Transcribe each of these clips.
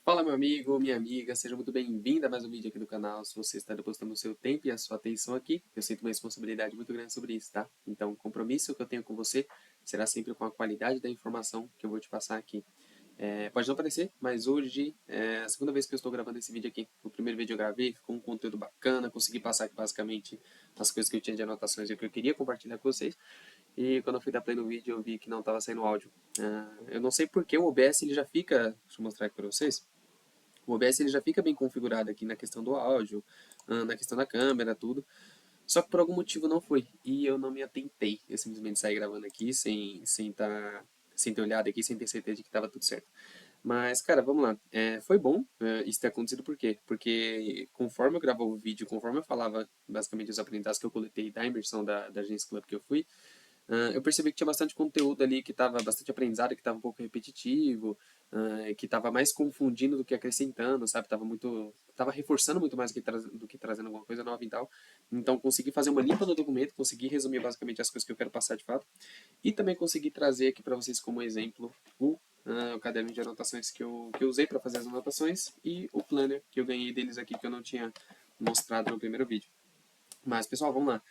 Fala meu amigo, minha amiga, seja muito bem-vinda a mais um vídeo aqui do canal. Se você está depositando o seu tempo e a sua atenção aqui, eu sinto uma responsabilidade muito grande sobre isso, tá? Então, o compromisso que eu tenho com você será sempre com a qualidade da informação que eu vou te passar aqui. Pode não parecer, mas hoje é a segunda vez que eu estou gravando esse vídeo aqui. O primeiro vídeo eu gravei, ficou um conteúdo bacana, consegui passar aqui basicamente as coisas que eu tinha de anotações e o que eu queria compartilhar com vocês. E quando eu fui dar play no vídeo, eu vi que não estava saindo áudio. Eu não sei porque o OBS ele já fica. Deixa eu mostrar aqui para vocês. O OBS ele já fica bem configurado aqui na questão do áudio, na questão da câmera, tudo. Só que por algum motivo não foi. E eu não me atentei. Eu simplesmente saí gravando aqui sem ter olhado aqui, sem ter certeza de que estava tudo certo. Mas, cara, vamos lá. Foi bom isso ter acontecido por quê? Porque conforme eu gravava o vídeo, conforme eu falava basicamente os aprendizados que eu coletei da imersão da Agência Club que eu fui, eu percebi que tinha bastante conteúdo ali que estava bastante aprendizado, que estava um pouco repetitivo, que estava mais confundindo do que acrescentando, sabe? Tava reforçando muito mais do que trazendo alguma coisa nova e tal. Então consegui fazer uma limpa no documento, consegui resumir basicamente as coisas que eu quero passar de fato e também consegui trazer aqui para vocês como exemplo o caderno de anotações que eu usei para fazer as anotações e o planner que eu ganhei deles aqui que eu não tinha mostrado no primeiro vídeo. Mas, pessoal, vamos lá.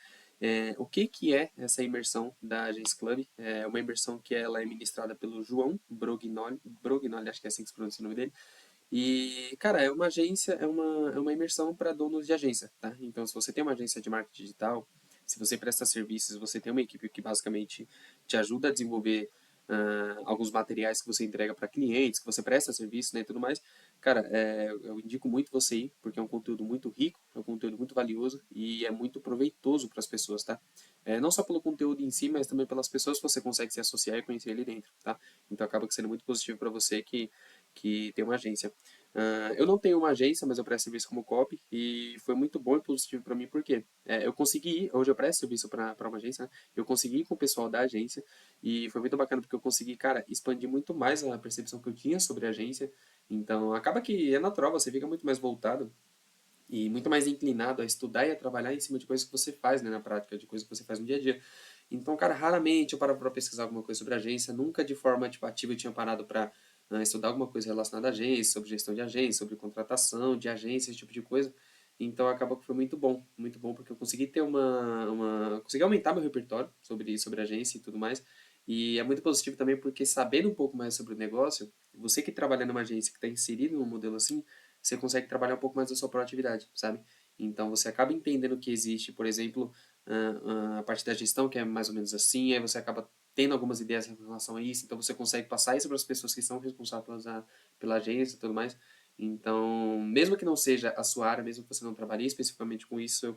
O que é essa imersão da Agents Club? É uma imersão que ela é ministrada pelo João Brognoli, acho que é assim que se pronuncia o nome dele. E, cara, é uma agência, é uma imersão para donos de agência, tá? Então, se você tem uma agência de marketing digital, se você presta serviços, você tem uma equipe que basicamente te ajuda a desenvolver alguns materiais que você entrega para clientes, que você presta serviço, né, e tudo mais, cara, eu indico muito você ir, porque é um conteúdo muito rico, é um conteúdo muito valioso e é muito proveitoso para as pessoas, tá? Não só pelo conteúdo em si, mas também pelas pessoas que você consegue se associar e conhecer ali dentro, tá? Então acaba sendo muito positivo para você que tem uma agência. Eu não tenho uma agência, mas eu presto serviço como copy e foi muito bom e positivo para mim, porque eu consegui ir, hoje eu presto serviço para uma agência, né? Eu consegui ir com o pessoal da agência e foi muito bacana porque eu consegui, cara, expandir muito mais a percepção que eu tinha sobre a agência. Então acaba que é natural, você fica muito mais voltado e muito mais inclinado a estudar e a trabalhar em cima de coisas que você faz, né, na prática, de coisas que você faz no dia a dia. Então, cara, raramente eu parava para pesquisar alguma coisa sobre agência, nunca de forma tipo, ativa eu tinha parado para estudar alguma coisa relacionada à agência, sobre gestão de agência, sobre contratação de agência, esse tipo de coisa. Então acaba que foi muito bom porque eu consegui ter consegui aumentar meu repertório sobre agência e tudo mais. E é muito positivo também porque sabendo um pouco mais sobre o negócio, você que trabalha numa agência que está inserido num modelo assim, você consegue trabalhar um pouco mais da sua proatividade, sabe? Então você acaba entendendo que existe, por exemplo, a parte da gestão que é mais ou menos assim, aí você acaba tendo algumas ideias em relação a isso, então você consegue passar isso para as pessoas que são responsáveis pela agência e tudo mais. Então, mesmo que não seja a sua área, mesmo que você não trabalhe especificamente com isso,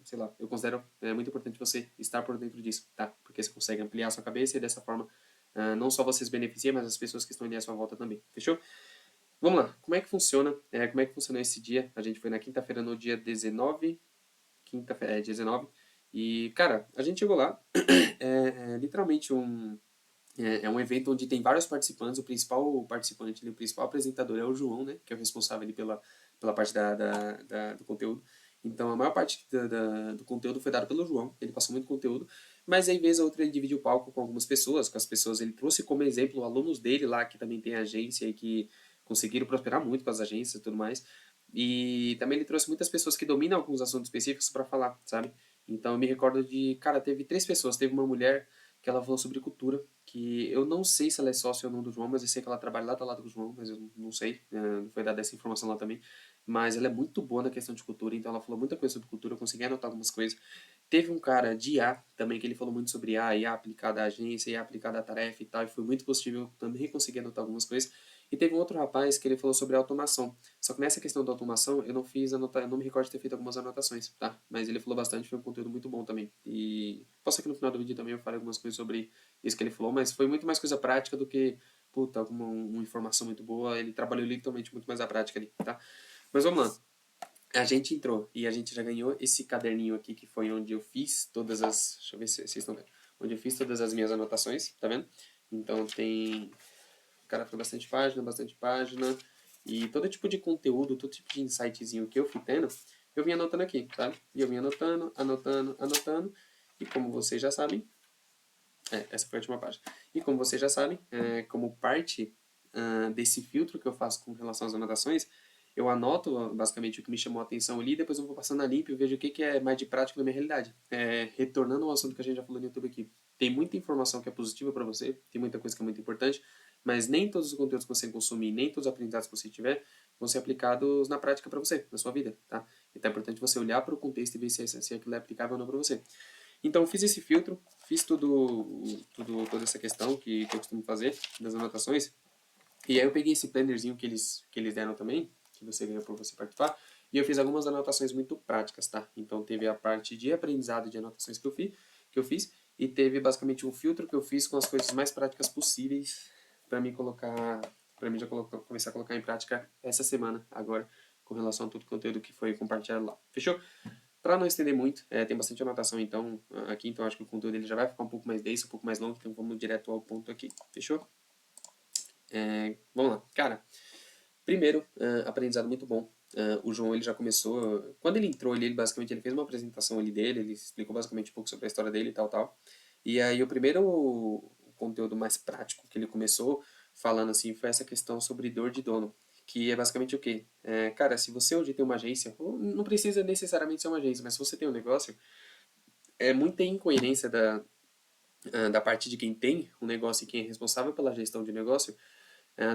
sei lá, eu considero muito importante você estar por dentro disso, tá? Porque você consegue ampliar a sua cabeça e dessa forma não só você se beneficia, mas as pessoas que estão ali à sua volta também. Fechou? Vamos lá, como é que funciona? Como é que funciona esse dia? A gente foi na quinta-feira, no dia 19, quinta-feira, 19, e, cara, a gente chegou lá, literalmente um evento onde tem vários participantes, o principal participante, o principal apresentador é o João, né, que é o responsável ali pela parte do conteúdo. Então, a maior parte do conteúdo foi dado pelo João, ele passou muito conteúdo, mas aí, vez ou outra, ele divide o palco com algumas pessoas, com as pessoas, ele trouxe como exemplo alunos dele lá, que também tem agência e que conseguiram prosperar muito com as agências e tudo mais. E também ele trouxe muitas pessoas que dominam alguns assuntos específicos para falar, sabe? Então, eu me recordo cara, teve 3 pessoas, teve uma mulher que ela falou sobre cultura, que eu não sei se ela é sócia ou não do João, mas eu sei que ela trabalha lá do lado do João, mas eu não sei, não foi dada essa informação lá também. Mas ela é muito boa na questão de cultura, então ela falou muita coisa sobre cultura, eu consegui anotar algumas coisas. Teve um cara de IA também, que ele falou muito sobre IA aplicada à agência, IA aplicada à tarefa e tal, e foi muito positivo, eu também consegui anotar algumas coisas. E teve um outro rapaz que ele falou sobre automação. Só que nessa questão da automação, eu não me recordo de ter feito algumas anotações, tá? Mas ele falou bastante, foi um conteúdo muito bom também. E posso ser que no final do vídeo também eu fale algumas coisas sobre isso que ele falou, mas foi muito mais coisa prática do que, puta, uma informação muito boa. Ele trabalhou literalmente muito mais a prática ali, tá? Mas vamos lá. A gente entrou e a gente já ganhou esse caderninho aqui, que foi onde eu fiz todas as. Deixa eu ver se vocês estão vendo. Onde eu fiz todas as minhas anotações, tá vendo? Então tem. Cara, foi bastante página. E todo tipo de conteúdo, todo tipo de insightzinho que eu fui tendo, eu vim anotando aqui, sabe? E eu vim anotando. E como vocês já sabem, essa foi a última página. E como vocês já sabem, como parte desse filtro que eu faço com relação às anotações, eu anoto basicamente o que me chamou a atenção ali, depois eu vou passando a limpo e vejo o que, que é mais de prático na minha realidade. Retornando ao assunto que a gente já falou no YouTube aqui, tem muita informação que é positiva para você, tem muita coisa que é muito importante, mas nem todos os conteúdos que você consumir, nem todos os aprendizados que você tiver, vão ser aplicados na prática para você, na sua vida, tá? Então é importante você olhar para o contexto e ver se aquilo é aplicável ou não para você. Então eu fiz esse filtro, fiz toda essa questão que eu costumo fazer das anotações, e aí eu peguei esse plannerzinho que eles deram também, que você ganhou por você participar, e eu fiz algumas anotações muito práticas, tá? Então teve a parte de aprendizado de anotações que eu fiz, e teve basicamente um filtro que eu fiz com as coisas mais práticas possíveis para mim colocar, para mim já começar a colocar em prática essa semana, agora, com relação a todo o conteúdo que foi compartilhado lá. Fechou? Para não estender muito, tem bastante anotação então aqui, então acho que o conteúdo ele já vai ficar um pouco mais denso, um pouco mais longo, então vamos direto ao ponto aqui. Fechou? Vamos lá. Cara, primeiro, aprendizado muito bom. O João ele já começou. Quando ele entrou, ele basicamente ele fez uma apresentação ali dele, ele explicou basicamente um pouco sobre a história dele e tal, tal. E aí o primeiro conteúdo mais prático que ele começou falando assim foi essa questão sobre dor de dono. Que é basicamente o quê? Cara, se você hoje tem uma agência, ou não precisa necessariamente ser uma agência, mas se você tem um negócio, é muita incoerência da parte de quem tem um negócio e quem é responsável pela gestão de negócio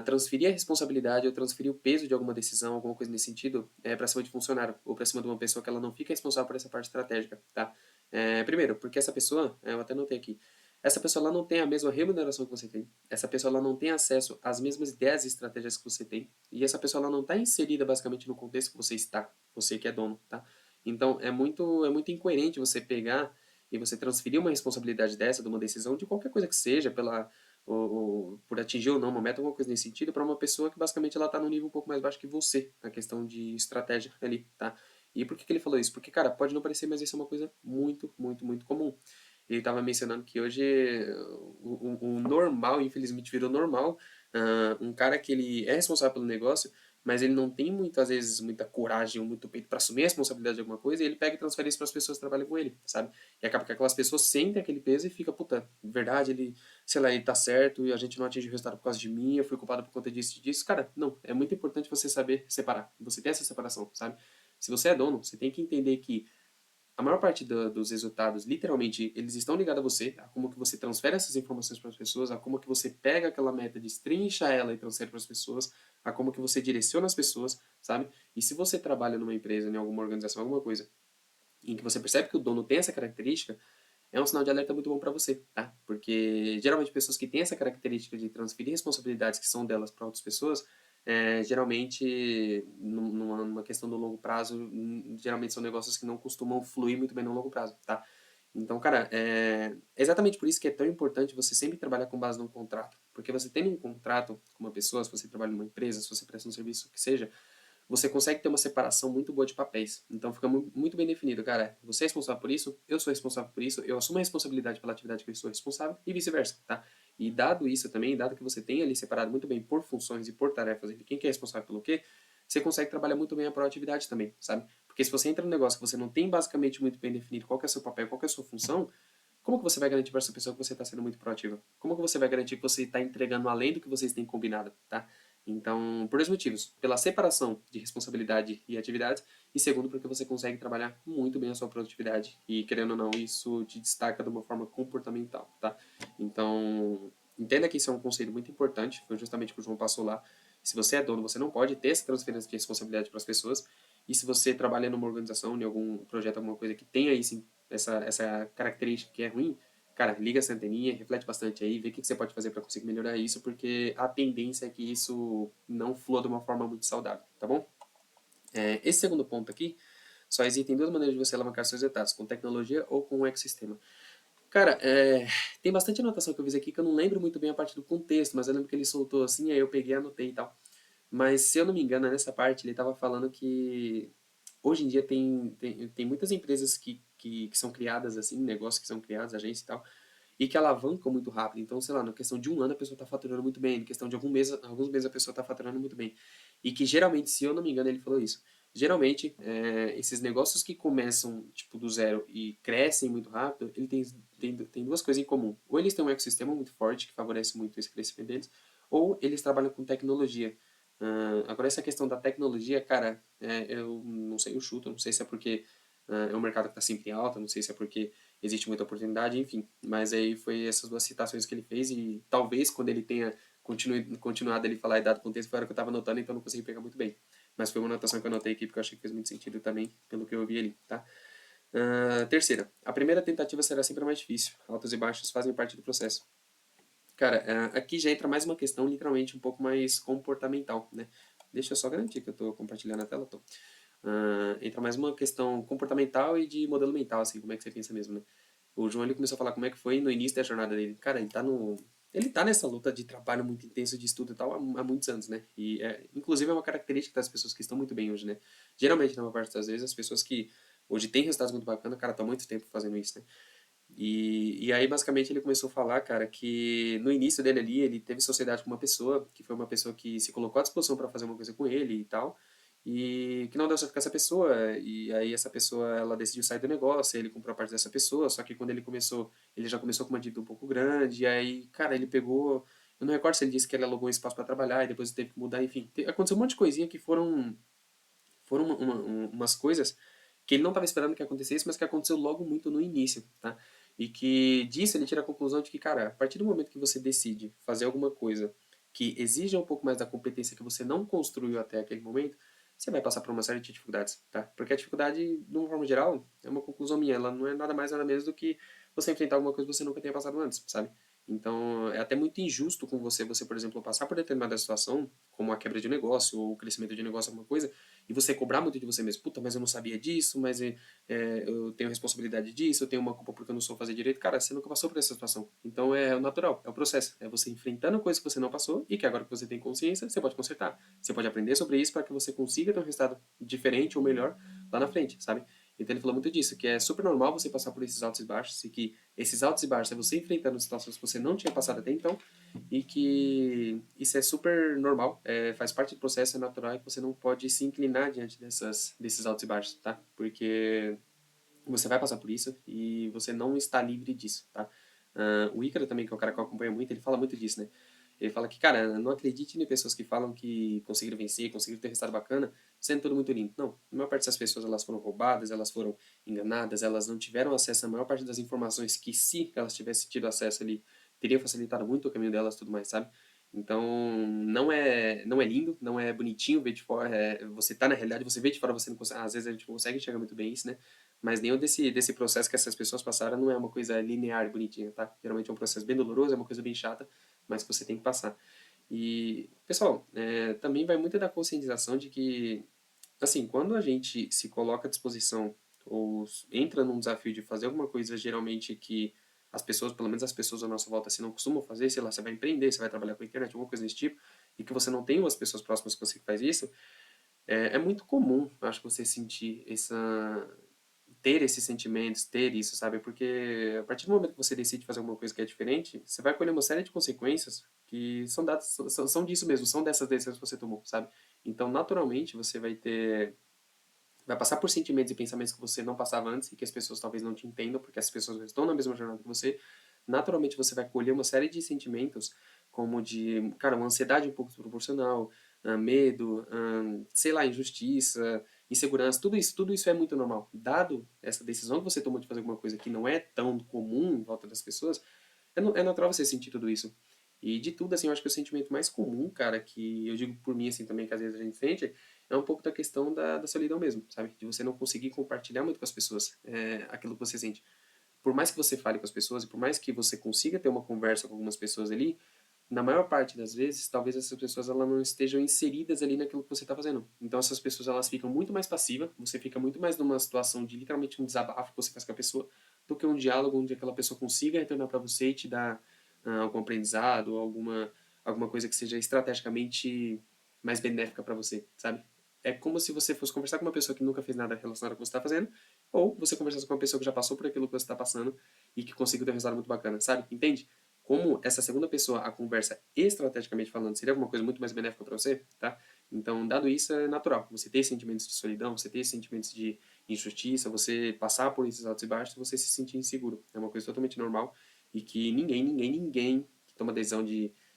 transferir a responsabilidade ou transferir o peso de alguma decisão, alguma coisa nesse sentido, para cima de funcionário ou para cima de uma pessoa que ela não fica responsável por essa parte estratégica, tá? Primeiro, porque essa pessoa, eu até notei aqui, essa pessoa ela não tem a mesma remuneração que você tem, essa pessoa ela não tem acesso às mesmas ideias e estratégias que você tem, e essa pessoa ela não está inserida basicamente no contexto que você está, você que é dono, tá? Então é muito incoerente você pegar e você transferir uma responsabilidade dessa, de uma decisão, de qualquer coisa que seja, ou por atingir ou não uma meta, alguma coisa nesse sentido, para uma pessoa que basicamente ela está num nível um pouco mais baixo que você, na questão de estratégia ali, tá? E por que ele falou isso? Porque, cara, pode não parecer, mas isso é uma coisa muito, muito, muito comum. Ele estava mencionando que hoje o normal, infelizmente virou normal, um cara que ele é responsável pelo negócio, mas ele não tem muitas vezes muita coragem ou muito peito para assumir a responsabilidade de alguma coisa, e ele pega e transfere isso para as pessoas que trabalham com ele, sabe? E acaba que aquelas pessoas sentem aquele peso e fica, puta, verdade, ele, sei lá, ele tá certo e a gente não atinge o resultado por causa de mim, eu fui culpado por conta disso e disso. Cara, não, é muito importante você saber separar, você ter essa separação, sabe? Se você é dono, você tem que entender que a maior parte dos resultados, literalmente, eles estão ligados a você, a como que você transfere essas informações para as pessoas, a como que você pega aquela meta, destrincha ela e transfere para as pessoas, a como que você direciona as pessoas, sabe? E se você trabalha numa empresa, em alguma organização, alguma coisa, em que você percebe que o dono tem essa característica, é um sinal de alerta muito bom para você, tá? Porque geralmente pessoas que têm essa característica de transferir responsabilidades que são delas para outras pessoas, geralmente, numa questão do longo prazo, geralmente são negócios que não costumam fluir muito bem no longo prazo, tá? Então, cara, é exatamente por isso que é tão importante você sempre trabalhar com base num contrato. Porque você tendo um contrato com uma pessoa, se você trabalha numa empresa, se você presta um serviço, o que seja, você consegue ter uma separação muito boa de papéis. Então fica muito bem definido, cara, você é responsável por isso, eu sou responsável por isso, eu assumo a responsabilidade pela atividade que eu sou responsável e vice-versa, tá? E dado isso também, dado que você tem ali separado muito bem por funções e por tarefas de quem que é responsável pelo quê, você consegue trabalhar muito bem a proatividade também, sabe? Porque se você entra num negócio que você não tem basicamente muito bem definido qual que é o seu papel, qual que é a sua função, como que você vai garantir para essa pessoa que você está sendo muito proativa? Como que você vai garantir que você está entregando além do que vocês têm combinado, tá? Então, por dois motivos. Pela separação de responsabilidade e atividades, e segundo, porque você consegue trabalhar muito bem a sua produtividade. E, querendo ou não, isso te destaca de uma forma comportamental, tá? Então, entenda que isso é um conselho muito importante, foi justamente o que o João passou lá. Se você é dono, você não pode ter essa transferência de responsabilidade para as pessoas. E se você trabalha numa organização, em algum projeto, alguma coisa que tenha isso, essa característica que é ruim, cara, liga essa anteninha, reflete bastante aí, vê o que você pode fazer para conseguir melhorar isso, porque a tendência é que isso não flua de uma forma muito saudável, tá bom? Esse segundo ponto aqui, só existem duas maneiras de você alavancar seus resultados, com tecnologia ou com o ecossistema. Cara, tem bastante anotação que eu fiz aqui que eu não lembro muito bem a parte do contexto, mas eu lembro que ele soltou assim, aí eu peguei e anotei e tal. Mas se eu não me engano, nessa parte ele estava falando que hoje em dia tem muitas empresas que são criadas assim, negócios que são criados, agências e tal, e que alavancam muito rápido. Então, sei lá, na questão de um ano a pessoa está faturando muito bem, na questão de alguns meses a pessoa está faturando muito bem. E que geralmente, se eu não me engano, ele falou isso. Geralmente, esses negócios que começam tipo do zero e crescem muito rápido, ele tem duas coisas em comum. Ou eles têm um ecossistema muito forte que favorece muito esse crescimento deles, ou eles trabalham com tecnologia. Agora, essa questão da tecnologia, cara, eu não sei, eu chuto, não sei se é porque é um mercado que está sempre em alta, não sei se é porque existe muita oportunidade, enfim. Mas aí foi essas duas citações que ele fez e talvez quando ele tenha continuado ele falar e dado contexto foi a hora que eu estava anotando, então eu não consegui pegar muito bem. Mas foi uma anotação que eu anotei aqui porque eu achei que fez muito sentido também, pelo que eu vi ali, tá? Terceira, a primeira tentativa será sempre a mais difícil. Altos e baixos fazem parte do processo. Cara, aqui já entra mais uma questão literalmente um pouco mais comportamental, né? Deixa eu só garantir que eu estou compartilhando a tela, tô. Entra mais uma questão comportamental e de modelo mental, assim, como é que você pensa mesmo, né? O João ele começou a falar como é que foi no início da jornada dele. Cara, ele tá nessa luta de trabalho muito intenso de estudo e tal há muitos anos, né? E inclusive é uma característica das pessoas que estão muito bem hoje, né? Geralmente, na maior parte das vezes, as pessoas que hoje têm resultados muito bacanas, cara, estão há muito tempo fazendo isso, né? E aí, basicamente, ele começou a falar, cara, que no início dele ali, ele teve sociedade com uma pessoa, que foi uma pessoa que se colocou à disposição para fazer uma coisa com ele e tal, e que não deu certo com essa pessoa, e aí essa pessoa, ela decidiu sair do negócio, ele comprou a parte dessa pessoa, só que quando ele começou, ele já começou com uma dívida um pouco grande, e aí, cara, ele pegou, eu não recordo se ele disse que ele alugou um espaço para trabalhar, e depois teve que mudar, enfim, aconteceu um monte de coisinha que foram umas coisas que ele não estava esperando que acontecesse, mas que aconteceu logo muito no início, tá? E que disso ele tira a conclusão de que, cara, a partir do momento que você decide fazer alguma coisa que exija um pouco mais da competência que você não construiu até aquele momento, você vai passar por uma série de dificuldades, tá? Porque a dificuldade, de uma forma geral, é uma conclusão minha, ela não é nada mais nada menos do que você enfrentar alguma coisa que você nunca tenha passado antes, sabe? Então, é até muito injusto com você, por exemplo, passar por determinada situação, como a quebra de negócio ou o crescimento de negócio, alguma coisa, e você cobrar muito de você mesmo. Puta, mas eu não sabia disso, mas eu tenho responsabilidade disso, eu tenho uma culpa porque eu não sou fazer direito. Cara, você nunca passou por essa situação. Então é o natural, é o processo. É você enfrentando coisas que você não passou e que agora que você tem consciência, você pode consertar. Você pode aprender sobre isso para que você consiga ter um resultado diferente ou melhor lá na frente, sabe? Então ele falou muito disso, que é super normal você passar por esses altos e baixos, e que esses altos e baixos é você enfrentando situações que você não tinha passado até então, e que isso é super normal, faz parte do processo, é natural e que você não pode se inclinar diante desses altos e baixos, tá? Porque você vai passar por isso e você não está livre disso, tá? O Ícaro também, que é o cara que eu acompanho muito, ele fala muito disso, né? Ele fala que, cara, não acredite em pessoas que falam que conseguiram vencer, conseguiram ter resultado bacana, sendo tudo muito lindo. Não, a maior parte dessas pessoas, elas foram roubadas, elas foram enganadas, elas não tiveram acesso à maior parte das informações que, se elas tivessem tido acesso ali, teria facilitado muito o caminho delas e tudo mais, sabe? Então, não é lindo, não é bonitinho ver de fora, você tá na realidade, você vê de fora, você não consegue, às vezes a gente não consegue enxergar muito bem isso, né? Mas nenhum desse processo que essas pessoas passaram não é uma coisa linear e bonitinha, tá? Geralmente é um processo bem doloroso, é uma coisa bem chata, mas que você tem que passar. E, pessoal, também vai muito da conscientização de que, assim, quando a gente se coloca à disposição ou entra num desafio de fazer alguma coisa, geralmente que as pessoas, pelo menos as pessoas à nossa volta, assim, não costumam fazer, sei lá, você vai empreender, você vai trabalhar com a internet, alguma coisa desse tipo, e que você não tem umas pessoas próximas que você que faz isso, é muito comum, acho que você sentir ter esses sentimentos, ter isso, sabe? Porque a partir do momento que você decide fazer alguma coisa que é diferente, você vai colher uma série de consequências que são dadas, são disso mesmo, são dessas decisões que você tomou, sabe? Então, naturalmente, você vai passar por sentimentos e pensamentos que você não passava antes e que as pessoas talvez não te entendam, porque as pessoas não estão na mesma jornada que você. Naturalmente, você vai colher uma série de sentimentos, como de, cara, uma ansiedade um pouco desproporcional, medo, sei lá, injustiça, insegurança, tudo isso é muito normal. Dado essa decisão que você tomou de fazer alguma coisa que não é tão comum em volta das pessoas, é natural você sentir tudo isso. E de tudo, assim, eu acho que o sentimento mais comum, cara, que eu digo por mim, assim, também, que às vezes a gente sente, é um pouco da questão da solidão mesmo, sabe? De você não conseguir compartilhar muito com as pessoas aquilo que você sente. Por mais que você fale com as pessoas e por mais que você consiga ter uma conversa com algumas pessoas ali, na maior parte das vezes, talvez essas pessoas elas não estejam inseridas ali naquilo que você está fazendo. Então essas pessoas elas ficam muito mais passivas, você fica muito mais numa situação de literalmente um desabafo que você faz com a pessoa, do que um diálogo onde aquela pessoa consiga retornar para você e te dar algum aprendizado, alguma coisa que seja estrategicamente mais benéfica para você, sabe? É como se você fosse conversar com uma pessoa que nunca fez nada relacionado ao que você está fazendo, ou você conversasse com uma pessoa que já passou por aquilo que você está passando e que conseguiu ter um resultado muito bacana, sabe? Entende? Como essa segunda pessoa, a conversa estrategicamente falando, seria alguma coisa muito mais benéfica para você, tá? Então, dado isso, é natural. Você ter sentimentos de solidão, você ter sentimentos de injustiça, você passar por esses altos e baixos, você se sentir inseguro. É uma coisa totalmente normal e que ninguém que toma a decisão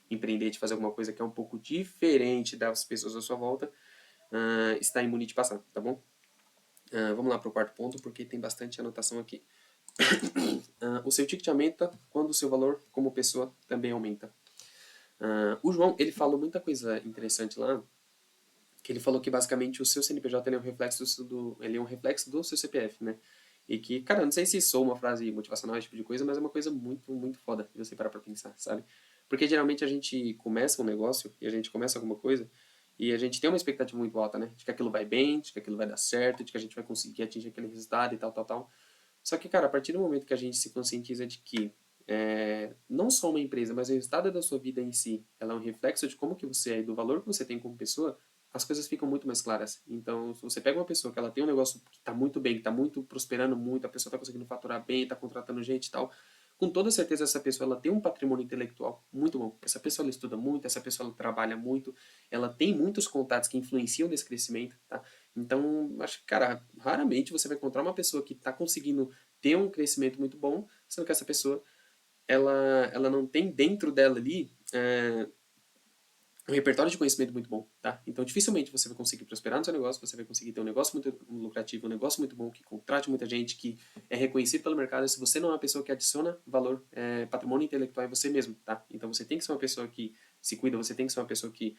empreender, de fazer alguma coisa que é um pouco diferente das pessoas à sua volta, está imune de passar, tá bom? Vamos lá para o quarto ponto, porque tem bastante anotação aqui. O seu ticket aumenta quando o seu valor como pessoa também aumenta. O João, ele falou muita coisa interessante lá, que ele falou que basicamente o seu CNPJ ele é um reflexo ele é um reflexo do seu CPF, né? E que, cara, eu não sei se sou uma frase motivacional, esse tipo de coisa, mas é uma coisa muito, muito foda de você parar pra pensar, sabe? Porque geralmente a gente começa um negócio e a gente começa alguma coisa e a gente tem uma expectativa muito alta, né? De que aquilo vai bem, de que aquilo vai dar certo, de que a gente vai conseguir atingir aquele resultado e tal, tal, tal. Só que, cara, a partir do momento que a gente se conscientiza de que não só uma empresa, mas o resultado da sua vida em si, ela é um reflexo de como que você é e do valor que você tem como pessoa, as coisas ficam muito mais claras. Então, se você pega uma pessoa que ela tem um negócio que está muito bem, que está muito prosperando muito, a pessoa está conseguindo faturar bem, está contratando gente e tal, com toda certeza essa pessoa ela tem um patrimônio intelectual muito bom. Essa pessoa ela estuda muito, essa pessoa ela trabalha muito, ela tem muitos contatos que influenciam nesse crescimento, tá? Então, acho que, cara, raramente você vai encontrar uma pessoa que está conseguindo ter um crescimento muito bom, sendo que essa pessoa ela não tem dentro dela ali um repertório de conhecimento muito bom, tá? Então, dificilmente você vai conseguir prosperar no seu negócio, você vai conseguir ter um negócio muito lucrativo, um negócio muito bom, que contrate muita gente, que é reconhecido pelo mercado, se você não é uma pessoa que adiciona valor, patrimônio intelectual em você mesmo, tá? Então, você tem que ser uma pessoa que se cuida, você tem que ser uma pessoa que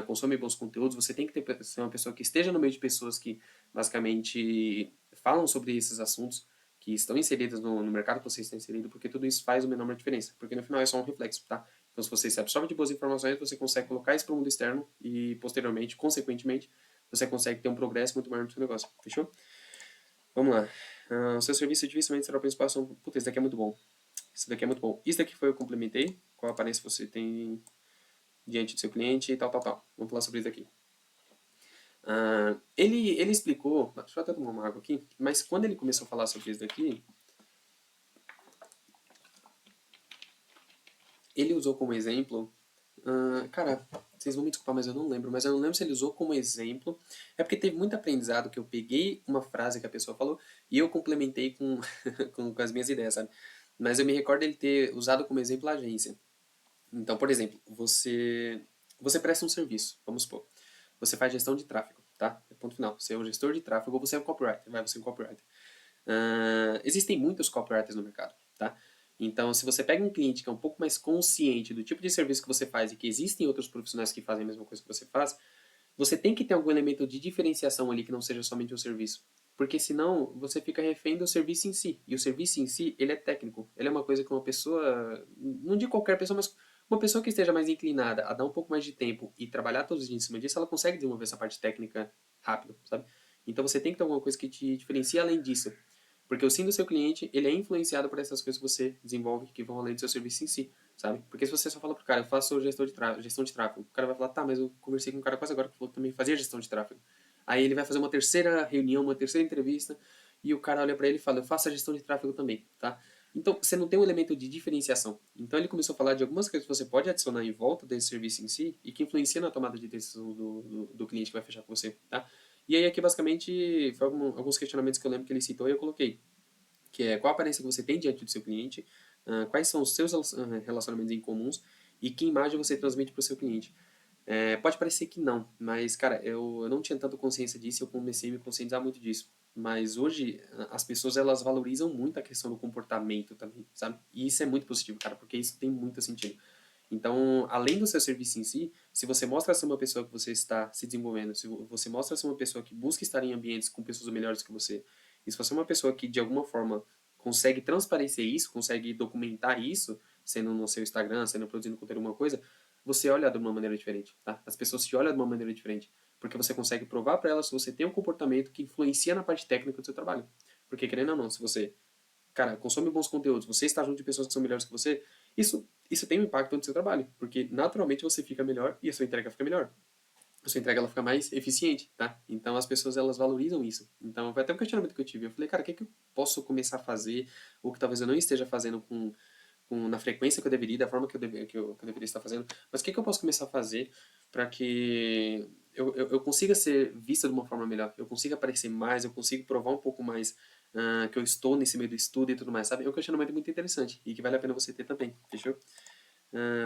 consome bons conteúdos, você tem que ser uma pessoa que esteja no meio de pessoas que, basicamente, falam sobre esses assuntos, que estão inseridas no mercado que você está inserido, porque tudo isso faz uma enorme diferença, porque no final é só um reflexo, tá? Então, se você se absorve de boas informações, você consegue colocar isso para o mundo externo e, posteriormente, consequentemente, você consegue ter um progresso muito maior no seu negócio. Fechou? Vamos lá. O seu serviço dificilmente será o principal assunto. Puta, esse daqui é muito bom. Esse daqui é muito bom. Isso daqui foi eu complementei. Qual aparência você tem diante do seu cliente e tal, tal, tal. Vamos falar sobre isso aqui. Ele explicou... Deixa eu até tomar uma água aqui. Mas quando ele começou a falar sobre isso daqui, ele usou como exemplo. Cara, vocês vão me desculpar, mas eu não lembro. Mas eu não lembro se ele usou como exemplo. É porque teve muito aprendizado que eu peguei uma frase que a pessoa falou e eu complementei com, com as minhas ideias, sabe? Mas eu me recordo ele ter usado como exemplo a agência. Então, por exemplo, você presta um serviço, vamos supor. Você faz gestão de tráfego, tá? Ponto final. Você é um gestor de tráfego ou você é um copywriter. Vai, você é um copywriter. Existem muitos copywriters no mercado, tá? Então, se você pega um cliente que é um pouco mais consciente do tipo de serviço que você faz e que existem outros profissionais que fazem a mesma coisa que você faz, você tem que ter algum elemento de diferenciação ali que não seja somente um serviço. Porque senão você fica refém do serviço em si. E o serviço em si, ele é técnico. Ele é uma coisa que uma pessoa, não de qualquer pessoa, mas uma pessoa que esteja mais inclinada a dar um pouco mais de tempo e trabalhar todos os dias em cima disso, ela consegue desenvolver essa parte técnica rápido, sabe? Então você tem que ter alguma coisa que te diferencie além disso. Porque o sim do seu cliente, ele é influenciado por essas coisas que você desenvolve que vão além do seu serviço em si, sabe? Porque se você só fala pro cara, eu faço gestão de tráfego, o cara vai falar, tá, mas eu conversei com um cara quase agora que falou que também fazia gestão de tráfego. Aí ele vai fazer uma terceira reunião, uma terceira entrevista, e o cara olha para ele e fala, eu faço a gestão de tráfego também, tá? Então, você não tem um elemento de diferenciação. Então, ele começou a falar de algumas coisas que você pode adicionar em volta desse serviço em si e que influencia na tomada de decisão do cliente que vai fechar com você, tá? E aí, aqui, basicamente, foi alguns questionamentos que eu lembro que ele citou e eu coloquei que é qual a aparência que você tem diante do seu cliente, quais são os seus relacionamentos em comuns e que imagem você transmite para o seu cliente. Pode parecer que não, mas, cara, eu não tinha tanta consciência disso e eu comecei a me conscientizar muito disso. Mas hoje, as pessoas, elas valorizam muito a questão do comportamento também, sabe? E isso é muito positivo, cara, porque isso tem muito sentido. Então, além do seu serviço em si, se você mostra ser uma pessoa que você está se desenvolvendo, se você mostra ser uma pessoa que busca estar em ambientes com pessoas melhores que você, e se você é uma pessoa que de alguma forma consegue transparecer isso, consegue documentar isso, sendo no seu Instagram, sendo produzindo conteúdo alguma coisa, você olha de uma maneira diferente, tá? As pessoas te olham de uma maneira diferente, porque você consegue provar para elas que você tem um comportamento que influencia na parte técnica do seu trabalho. Porque querendo ou não, se você cara, consome bons conteúdos, você está junto de pessoas que são melhores que você, isso tem um impacto no seu trabalho, porque naturalmente você fica melhor e a sua entrega fica melhor. A sua entrega ela fica mais eficiente, tá? Então as pessoas elas valorizam isso. Então foi até um questionamento que eu tive. Eu falei, cara, o que, que eu posso começar a fazer, ou que talvez eu não esteja fazendo na frequência que eu deveria, da forma que eu deveria estar fazendo, mas o que, que eu posso começar a fazer para que eu consiga ser vista de uma forma melhor, eu consiga aparecer mais, eu consiga provar um pouco mais que eu estou nesse meio do estudo e tudo mais, sabe? É um questionamento muito interessante e que vale a pena você ter também, fechou?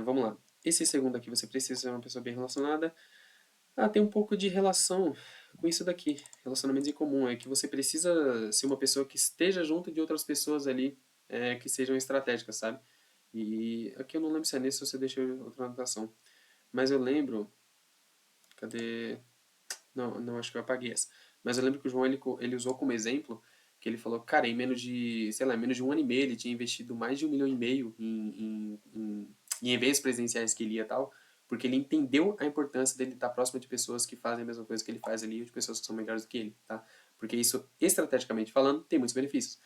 Vamos lá. Esse segundo aqui, você precisa ser uma pessoa bem relacionada. Ah, tem um pouco de relação com isso daqui, relacionamentos em comum. É que você precisa ser uma pessoa que esteja junto de outras pessoas ali, que sejam estratégicas, sabe? E aqui eu não lembro se é nesse ou se eu deixei outra anotação. Mas eu lembro. Cadê? Não, não, acho que eu apaguei essa. Mas eu lembro que o João ele usou como exemplo que ele falou, cara, em menos de, sei lá, em menos de um ano e meio ele tinha investido mais de 1,5 milhão em eventos presenciais que ele ia e tal, porque ele entendeu a importância dele estar próximo de pessoas que fazem a mesma coisa que ele faz ali, ou de pessoas que são melhores do que ele, tá? Porque isso, estrategicamente falando, tem muitos benefícios.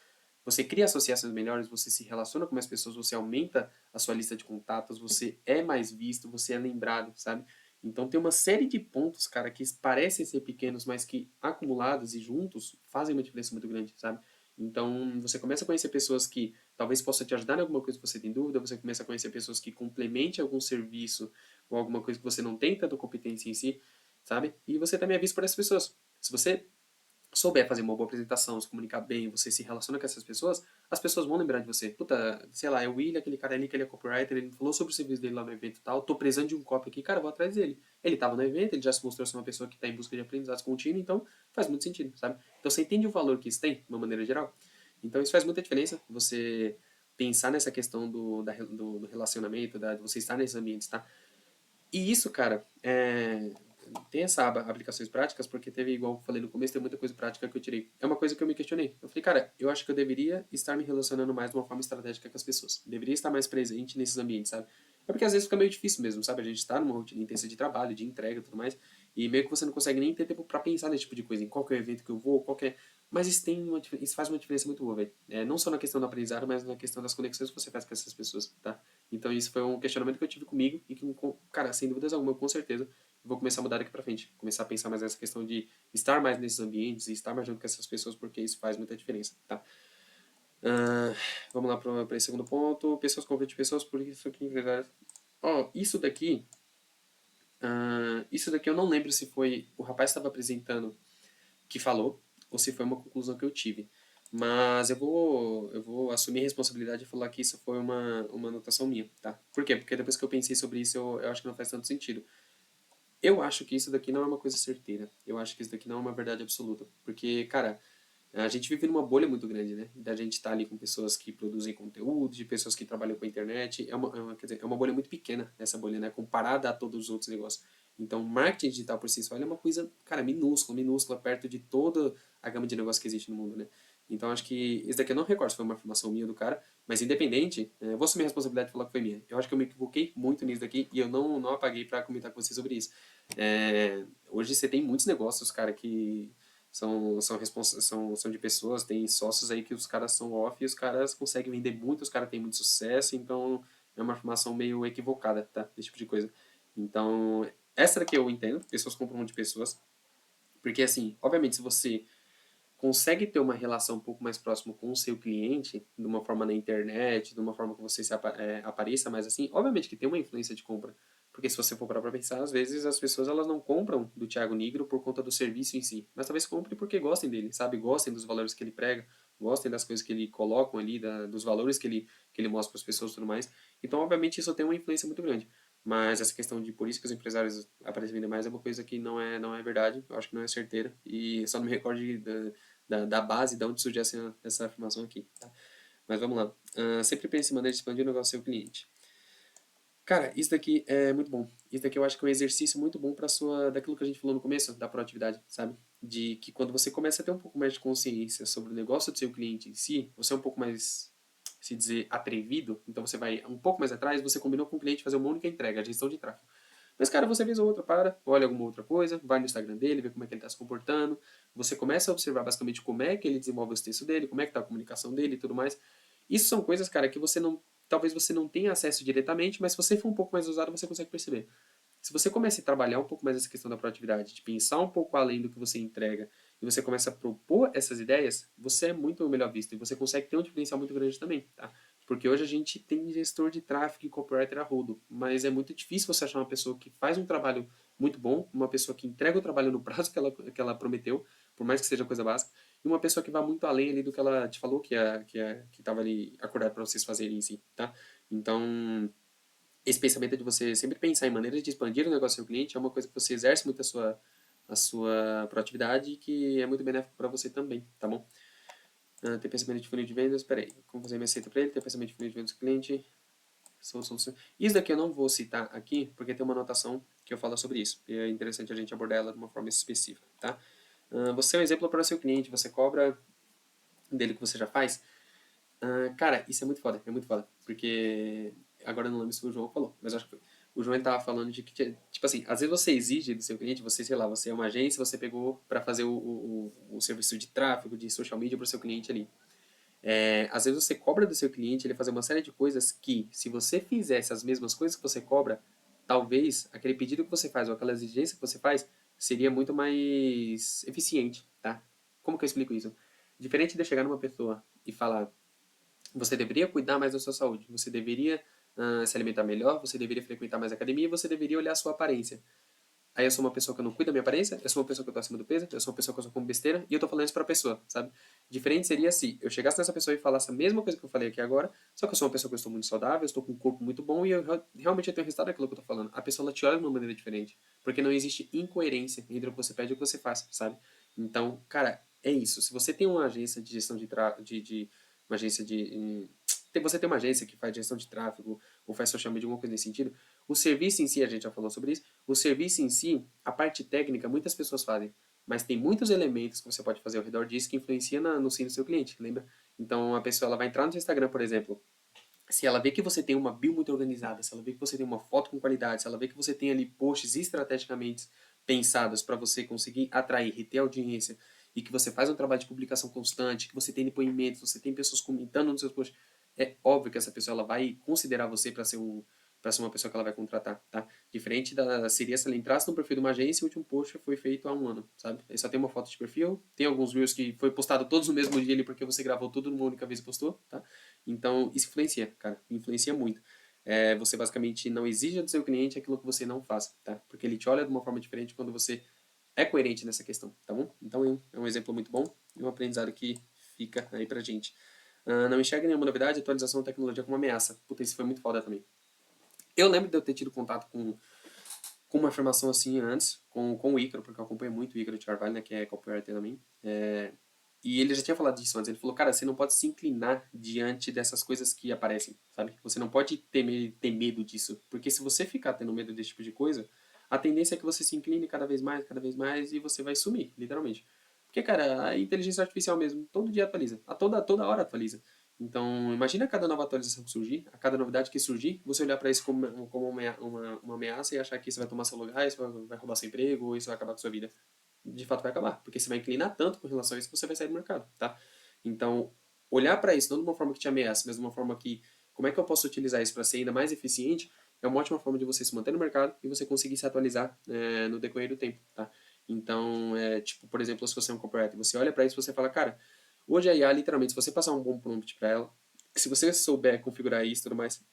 Você cria associações melhores, você se relaciona com mais pessoas, você aumenta a sua lista de contatos, você é mais visto, você é lembrado, sabe? Então tem uma série de pontos, cara, que parecem ser pequenos, mas que acumulados e juntos fazem uma diferença muito grande, sabe? Então você começa a conhecer pessoas que talvez possam te ajudar em alguma coisa que você tem dúvida, você começa a conhecer pessoas que complementem algum serviço ou alguma coisa que você não tem tanta competência em si, sabe? E você também é visto por essas pessoas. Se você souber fazer uma boa apresentação, se comunicar bem, você se relaciona com essas pessoas, as pessoas vão lembrar de você. Puta, sei lá, é o William, aquele cara ali que ele é copywriter, ele falou sobre o serviço dele lá no evento e tal, tô precisando de um copy aqui, cara, vou atrás dele. Ele tava no evento, ele já se mostrou ser uma pessoa que tá em busca de aprendizados contínuo, então faz muito sentido, sabe? Então você entende o valor que isso tem, de uma maneira geral? Então isso faz muita diferença, você pensar nessa questão do relacionamento, de você estar nesses ambientes, tá? E isso, cara, tem essa aba aplicações práticas, porque teve, igual eu falei no começo, tem muita coisa prática que eu tirei. É uma coisa que eu me questionei. Eu falei, cara, eu acho que eu deveria estar me relacionando mais de uma forma estratégica com as pessoas. Deveria estar mais presente nesses ambientes, sabe? É porque às vezes fica meio difícil mesmo, sabe? A gente está numa rotina intensa de trabalho, de entrega e tudo mais, e meio que você não consegue nem ter tempo para pensar nesse tipo de coisa, em qual que é o evento que eu vou, qual que é... Mas isso faz uma diferença muito boa, velho. Não só na questão do aprendizado, mas na questão das conexões que você faz com essas pessoas, tá? Então isso foi um questionamento que eu tive comigo e que, cara, sem dúvidas alguma, com certeza, vou começar a mudar daqui para frente. Começar a pensar mais nessa questão de estar mais nesses ambientes e estar mais junto com essas pessoas, porque isso faz muita diferença, tá? Ah, vamos lá para esse segundo ponto. Pessoas convite pessoas, por isso aqui empresários. Ó, isso daqui eu não lembro se foi o rapaz que estava apresentando que falou ou se foi uma conclusão que eu tive. Mas eu vou assumir a responsabilidade de falar que isso foi uma anotação minha, tá? Por quê? Porque depois que eu pensei sobre isso, eu acho que não faz tanto sentido. Eu acho que isso daqui não é uma coisa certeira. Eu acho que isso daqui não é uma verdade absoluta. Porque, cara, a gente vive numa bolha muito grande, né? Da gente estar ali com pessoas que produzem conteúdo, de pessoas que trabalham com a internet. Quer dizer, é uma bolha muito pequena essa bolha, né? Comparada a todos os outros negócios. Então, marketing digital por si só ele é uma coisa, cara, minúscula, minúscula, perto de toda a gama de negócios que existe no mundo, né? Então, acho que isso daqui eu não recordo se foi uma afirmação minha do cara, mas independente, eu vou assumir a responsabilidade de falar que foi minha. Eu acho que eu me equivoquei muito nisso daqui e eu não apaguei para comentar com você sobre isso. Hoje você tem muitos negócios, cara, que são de pessoas, tem sócios aí que os caras são off e os caras conseguem vender muito, os caras têm muito sucesso, então é uma afirmação meio equivocada, tá? Esse tipo de coisa. Então, essa daqui eu entendo, pessoas compram de pessoas, porque assim, obviamente se você consegue ter uma relação um pouco mais próxima com o seu cliente, de uma forma na internet, de uma forma que você apareça mais assim, obviamente que tem uma influência de compra. Porque se você for parar pra pensar, às vezes as pessoas elas não compram do Thiago Nigro por conta do serviço em si, mas talvez comprem porque gostem dele, sabe? Gostem dos valores que ele prega, gostem das coisas que ele colocam ali, dos valores que ele mostra para as pessoas e tudo mais. Então, obviamente, isso tem uma influência muito grande. Mas essa questão de por isso que os empresários aparecem vender mais é uma coisa que não é verdade, eu acho que não é certeira. E só não me recordo da base de onde surgiu essa afirmação aqui. Tá? Mas vamos lá. Sempre pense em maneira de expandir o negócio do seu cliente. Cara, isso daqui é muito bom. Isso daqui eu acho que é um exercício muito bom para sua, daquilo que a gente falou no começo, da proatividade, sabe? De que quando você começa a ter um pouco mais de consciência sobre o negócio do seu cliente em si, você é um pouco mais, se dizer, atrevido, então você vai um pouco mais atrás, você combinou com o cliente fazer uma única entrega, a gestão de tráfego. Mas, cara, você vez ou outra para, olha alguma outra coisa, vai no Instagram dele, vê como é que ele está se comportando, você começa a observar basicamente como é que ele desenvolve os textos dele, como é que está a comunicação dele e tudo mais. Isso são coisas, cara, que talvez você não tenha acesso diretamente, mas se você for um pouco mais ousado, você consegue perceber. Se você começa a trabalhar um pouco mais essa questão da proatividade, de pensar um pouco além do que você entrega, e você começa a propor essas ideias, você é muito melhor visto e você consegue ter um diferencial muito grande também, tá? Porque hoje a gente tem gestor de tráfego e copywriter a rodo, mas é muito difícil você achar uma pessoa que faz um trabalho muito bom, uma pessoa que entrega o trabalho no prazo que ela prometeu, por mais que seja coisa básica, e uma pessoa que vá muito além ali do que ela te falou que estava ali acordado para vocês fazerem em si, tá? Então, esse pensamento de você sempre pensar em maneiras de expandir o negócio do seu cliente é uma coisa que você exerce muito a sua proatividade e que é muito benéfico para você também, tá bom? Tem pensamento de funil de vendas, peraí, como fazer minha receita para ele, tem pensamento de funil de vendas do cliente, solução. Isso daqui eu não vou citar aqui, porque tem uma anotação que eu falo sobre isso, e é interessante a gente abordar ela de uma forma específica, tá? Você é um exemplo para o seu cliente, você cobra dele que você já faz. Cara, isso é muito foda, porque agora eu não lembro se o João falou, mas eu acho que foi. O João ele tava falando de que, tipo assim, às vezes você exige do seu cliente, você, sei lá, você é uma agência, você pegou para fazer o serviço de tráfego, de social media para o seu cliente ali. Às vezes você cobra do seu cliente ele fazer uma série de coisas que, se você fizesse as mesmas coisas que você cobra, talvez aquele pedido que você faz ou aquela exigência que você faz seria muito mais eficiente, tá? Como que eu explico isso? Diferente de eu chegar numa pessoa e falar, você deveria cuidar mais da sua saúde, você deveria se alimentar melhor, você deveria frequentar mais academia, você deveria olhar a sua aparência. Aí eu sou uma pessoa que eu não cuido da minha aparência, eu sou uma pessoa que eu tô acima do peso, eu sou uma pessoa que eu só como besteira, e eu tô falando isso pra pessoa, sabe? Diferente seria se eu chegasse nessa pessoa e falasse a mesma coisa que eu falei aqui agora, só que eu sou uma pessoa que eu estou muito saudável, eu estou com um corpo muito bom e eu realmente eu tenho resultado daquilo que eu tô falando. A pessoa ela te olha de uma maneira diferente, porque não existe incoerência entre o que você pede e o que você faz, sabe? Então, cara, é isso. Se você tem uma agência de gestão de uma agência você tem uma agência que faz gestão de tráfego ou faz social media, alguma coisa nesse sentido, o serviço em si, a gente já falou sobre isso, o serviço em si, a parte técnica, muitas pessoas fazem, mas tem muitos elementos que você pode fazer ao redor disso que influencia no sim do seu cliente, lembra? Então, a pessoa ela vai entrar no seu Instagram, por exemplo, se ela vê que você tem uma bio muito organizada, se ela vê que você tem uma foto com qualidade, se ela vê que você tem ali posts estrategicamente pensados para você conseguir atrair, reter audiência, e que você faz um trabalho de publicação constante, que você tem depoimentos, você tem pessoas comentando nos seus posts, é óbvio que essa pessoa ela vai considerar você para ser uma pessoa que ela vai contratar, tá? Diferente seria se ela entrasse no perfil de uma agência e o último post foi feito há um ano, sabe? Aí só tem uma foto de perfil, tem alguns reels que foi postado todos no mesmo dia ali porque você gravou tudo numa única vez e postou, tá? Então, isso influencia, cara, influencia muito. Você basicamente não exige do seu cliente aquilo que você não faz, tá? Porque ele te olha de uma forma diferente quando você é coerente nessa questão, tá bom? Então, é um exemplo muito bom e um aprendizado que fica aí pra gente. Não enxerga nenhuma novidade, atualização da tecnologia como ameaça. Puta, isso foi muito foda também. Eu lembro de eu ter tido contato com uma afirmação assim antes, com o Ícaro, porque eu acompanho muito o Ícaro de Carvalho, né, que é copywriter também. E ele já tinha falado disso antes. Ele falou, cara, você não pode se inclinar diante dessas coisas que aparecem, sabe? Você não pode ter medo disso. Porque se você ficar tendo medo desse tipo de coisa, a tendência é que você se incline cada vez mais, e você vai sumir, literalmente. Porque, cara, a inteligência artificial mesmo, todo dia atualiza. Toda hora atualiza. Então, imagina cada nova atualização que surgir, a cada novidade que surgir, você olhar para isso como uma ameaça e achar que isso vai tomar seu lugar, isso vai roubar seu emprego, ou isso vai acabar com sua vida. De fato vai acabar, porque você vai inclinar tanto com relação a isso que você vai sair do mercado, tá? Então, olhar para isso não de uma forma que te ameaça, mas de uma forma que, como é que eu posso utilizar isso para ser ainda mais eficiente, é uma ótima forma de você se manter no mercado e você conseguir se atualizar no decorrer do tempo, tá? Então, tipo, por exemplo, se você é um copywriter, você olha para isso e você fala, cara, hoje a IA, literalmente, se você passar um bom prompt para ela, se você souber configurar isso e tudo mais,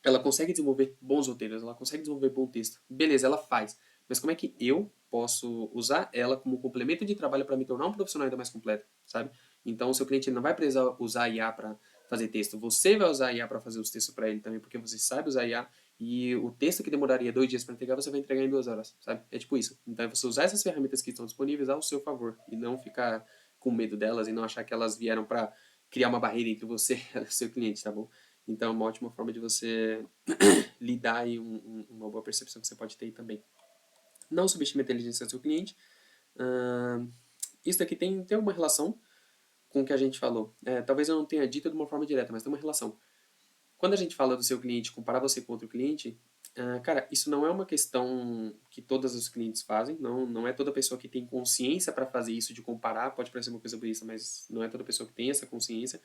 ela consegue desenvolver bons roteiros, ela consegue desenvolver bom texto. Beleza, ela faz. Mas como é que eu posso usar ela como complemento de trabalho para me tornar um profissional ainda mais completo, sabe? Então, o seu cliente não vai precisar usar a IA para fazer texto. Você vai usar a IA para fazer os textos para ele também, porque você sabe usar a IA e o texto que demoraria 2 dias para entregar, você vai entregar em 2 horas, sabe? É tipo isso. Então, é você usar essas ferramentas que estão disponíveis ao seu favor e não ficar com medo delas e não achar que elas vieram para criar uma barreira entre você e o seu cliente, tá bom? Então, é uma ótima forma de você lidar e uma boa percepção que você pode ter aí também. Não subestime a inteligência do seu cliente. Uh, isso daqui tem uma relação com o que a gente falou. Talvez eu não tenha dito de uma forma direta, mas tem uma relação. Quando a gente fala do seu cliente, comparar você com outro cliente, cara, isso não é uma questão que todos os clientes fazem, não é toda pessoa que tem consciência para fazer isso, de comparar, pode parecer uma coisa bonita, mas não é toda pessoa que tem essa consciência.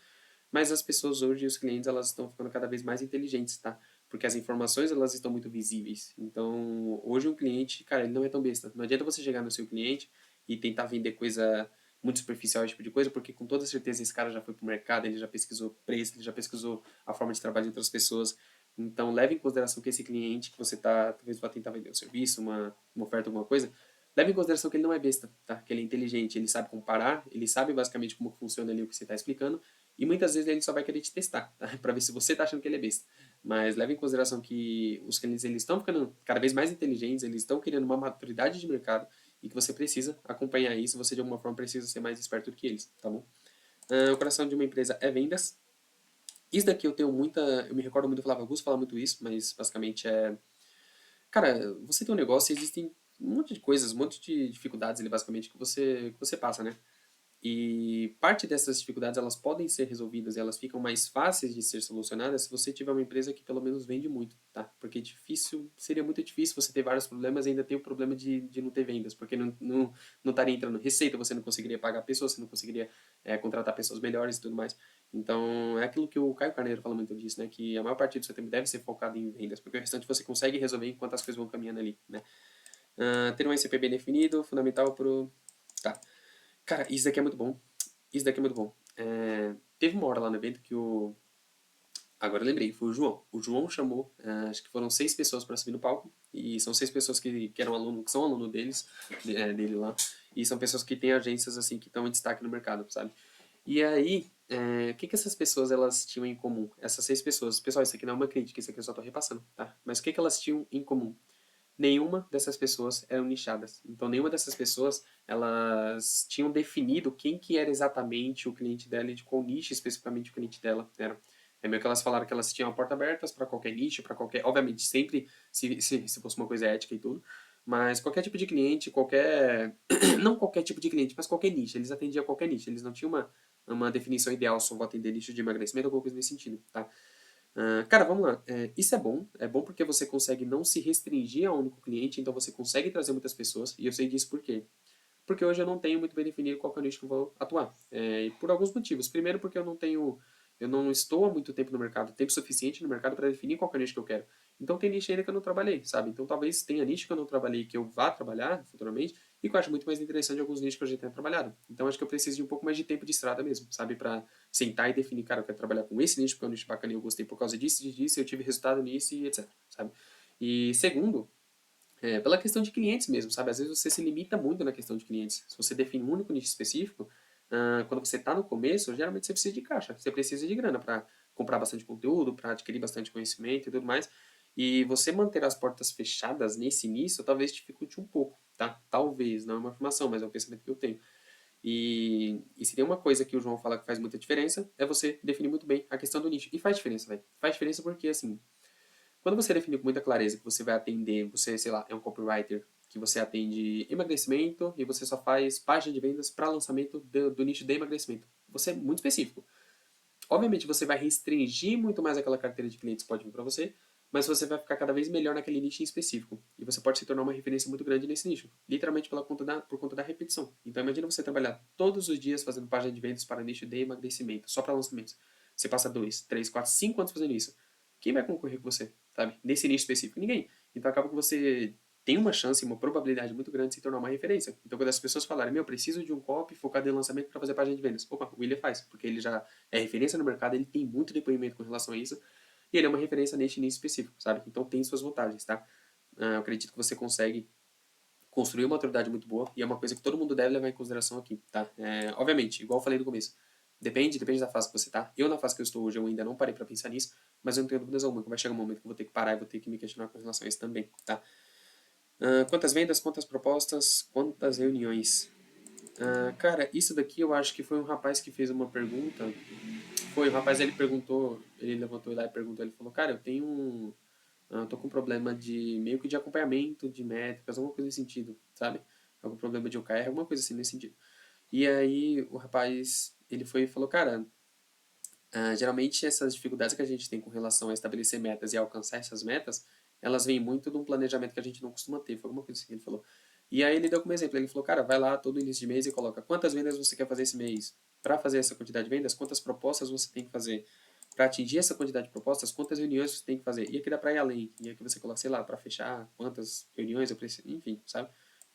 Mas as pessoas hoje, os clientes, elas estão ficando cada vez mais inteligentes, tá? Porque as informações, elas estão muito visíveis. Então, hoje um cliente, cara, ele não é tão besta. Não adianta você chegar no seu cliente e tentar vender coisa muito superficial, esse tipo de coisa, porque com toda certeza esse cara já foi pro mercado, ele já pesquisou preço, ele já pesquisou a forma de trabalho de outras pessoas. Então, leve em consideração que esse cliente que você tá, talvez vai tentar vender um serviço, uma oferta, alguma coisa, leve em consideração que ele não é besta, tá? Que ele é inteligente, ele sabe comparar, ele sabe basicamente como funciona ali o que você está explicando, e muitas vezes ele só vai querer te testar, tá? Pra ver se você tá achando que ele é besta. mas leve em consideração que os clientes eles estão ficando cada vez mais inteligentes, eles estão criando uma maturidade de mercado e que você precisa acompanhar isso, você de alguma forma precisa ser mais esperto do que eles, tá bom? O coração de uma empresa é vendas. Isso daqui eu tenho muita, eu me recordo muito do Flávio Augusto falar muito isso, mas basicamente é, cara, você tem um negócio e existem um monte de coisas, um monte de dificuldades ali basicamente que você passa, né? E parte dessas dificuldades elas podem ser resolvidas, elas ficam mais fáceis de ser solucionadas se você tiver uma empresa que pelo menos vende muito, tá? Porque difícil, seria muito difícil você ter vários problemas e ainda ter o problema de não ter vendas, porque não estaria entrando receita, você não conseguiria pagar pessoas, você não conseguiria contratar pessoas melhores e tudo mais. Então, é aquilo que o Caio Carneiro fala muito disso, né? Que a maior parte do seu tempo deve ser focado em vendas, porque o restante você consegue resolver enquanto as coisas vão caminhando ali, né? Ter um ICP bem definido, fundamental pro... Tá. Cara, isso daqui é muito bom. Isso daqui é muito bom. Teve uma hora lá no evento que o. Agora eu lembrei, foi o João. O João chamou, acho que foram 6 pessoas para subir no palco. E são 6 pessoas que eram aluno, que são aluno dele lá. E são pessoas que têm agências assim que estão em destaque no mercado, sabe? E aí, o que essas pessoas elas tinham em comum? Essas 6 pessoas. Pessoal, isso aqui não é uma crítica, isso aqui eu só tô repassando, tá? Mas o que elas tinham em comum? Nenhuma dessas pessoas eram nichadas. Então, nenhuma dessas pessoas, elas tinham definido quem que era exatamente o cliente dela e de qual nicho especificamente o cliente dela era. É meio que elas falaram que elas tinham a porta aberta para qualquer nicho, para qualquer... Obviamente, sempre se fosse uma coisa ética e tudo, mas qualquer tipo de cliente, qualquer... Não qualquer tipo de cliente, mas qualquer nicho. Eles atendiam a qualquer nicho. Eles não tinham uma definição ideal, só vou atender nicho de emagrecimento ou alguma coisa nesse sentido, tá? Cara, vamos lá. Isso é bom. É bom porque você consegue não se restringir a um único cliente, então você consegue trazer muitas pessoas. E eu sei disso por quê? Porque hoje eu não tenho muito bem definido qual que é o nicho que eu vou atuar. E por alguns motivos. Primeiro, porque eu não estou há muito tempo no mercado, tempo suficiente no mercado para definir qual que é o nicho que eu quero. Então tem nicho ainda que eu não trabalhei, sabe? Então talvez tenha nicho que eu não trabalhei que eu vá trabalhar futuramente e que eu acho muito mais interessante alguns nichos que eu já tenho trabalhado. Então acho que eu preciso de um pouco mais de tempo de estrada mesmo, sabe? Para sentar e definir, cara, eu quero trabalhar com esse nicho porque é um nicho bacana e eu gostei por causa disso, eu tive resultado nisso e etc, sabe? E segundo, pela questão de clientes mesmo, sabe? Às vezes você se limita muito na questão de clientes. Se você define um único nicho específico, quando você está no começo, geralmente você precisa de caixa, você precisa de grana para comprar bastante conteúdo, para adquirir bastante conhecimento e tudo mais. E você manter as portas fechadas nesse início talvez dificulte um pouco, tá? Talvez, não é uma afirmação, mas é um pensamento que eu tenho. E se tem uma coisa que o João fala que faz muita diferença, é você definir muito bem a questão do nicho. E faz diferença, velho. Faz diferença porque, assim, quando você define com muita clareza que você vai atender, você, sei lá, é um copywriter que você atende emagrecimento e você só faz página de vendas para lançamento do nicho de emagrecimento. Você é muito específico. Obviamente você vai restringir muito mais aquela carteira de clientes que pode vir para você, mas você vai ficar cada vez melhor naquele nicho em específico. E você pode se tornar uma referência muito grande nesse nicho, literalmente por conta da repetição. Então imagina você trabalhar todos os dias fazendo página de vendas para nicho de emagrecimento, só para lançamentos. Você passa 2, 3, 4, 5 anos fazendo isso. Quem vai concorrer com você, sabe? Nesse nicho específico? Ninguém. Então acaba que você tem uma chance, uma probabilidade muito grande de se tornar uma referência. Então quando as pessoas falarem, meu, preciso de um copy focado em lançamento para fazer página de vendas. Opa, o William faz, porque ele já é referência no mercado, ele tem muito depoimento com relação a isso, e ele é uma referência neste nicho específico, sabe? Então tem suas vantagens, tá? Eu acredito que você consegue construir uma autoridade muito boa, e é uma coisa que todo mundo deve levar em consideração aqui, tá? Obviamente, igual eu falei no começo, depende da fase que você tá. Eu, na fase que eu estou hoje, eu ainda não parei para pensar nisso, mas eu não tenho dúvidas alguma que vai chegar um momento que eu vou ter que parar e vou ter que me questionar com relação a isso também, tá? Quantas vendas, quantas propostas, quantas reuniões? Cara, isso daqui eu acho que foi um rapaz que fez uma pergunta. Foi, o rapaz ele perguntou, ele levantou lá e perguntou, ele falou, cara, tô com um problema de meio que de acompanhamento de métricas, alguma coisa nesse sentido, sabe? Algum problema de OKR, alguma coisa assim nesse sentido. E aí o rapaz, ele foi e falou, cara, geralmente essas dificuldades que a gente tem com relação a estabelecer metas e alcançar essas metas, elas vêm muito de um planejamento que a gente não costuma ter, foi alguma coisa assim que ele falou. E aí ele deu como exemplo, ele falou, cara, vai lá todo início de mês e coloca quantas vendas você quer fazer esse mês. Para fazer essa quantidade de vendas, quantas propostas você tem que fazer. Para atingir essa quantidade de propostas, quantas reuniões você tem que fazer. E aqui dá para ir além. E aqui você coloca, sei lá, para fechar, quantas reuniões eu preciso, enfim, sabe?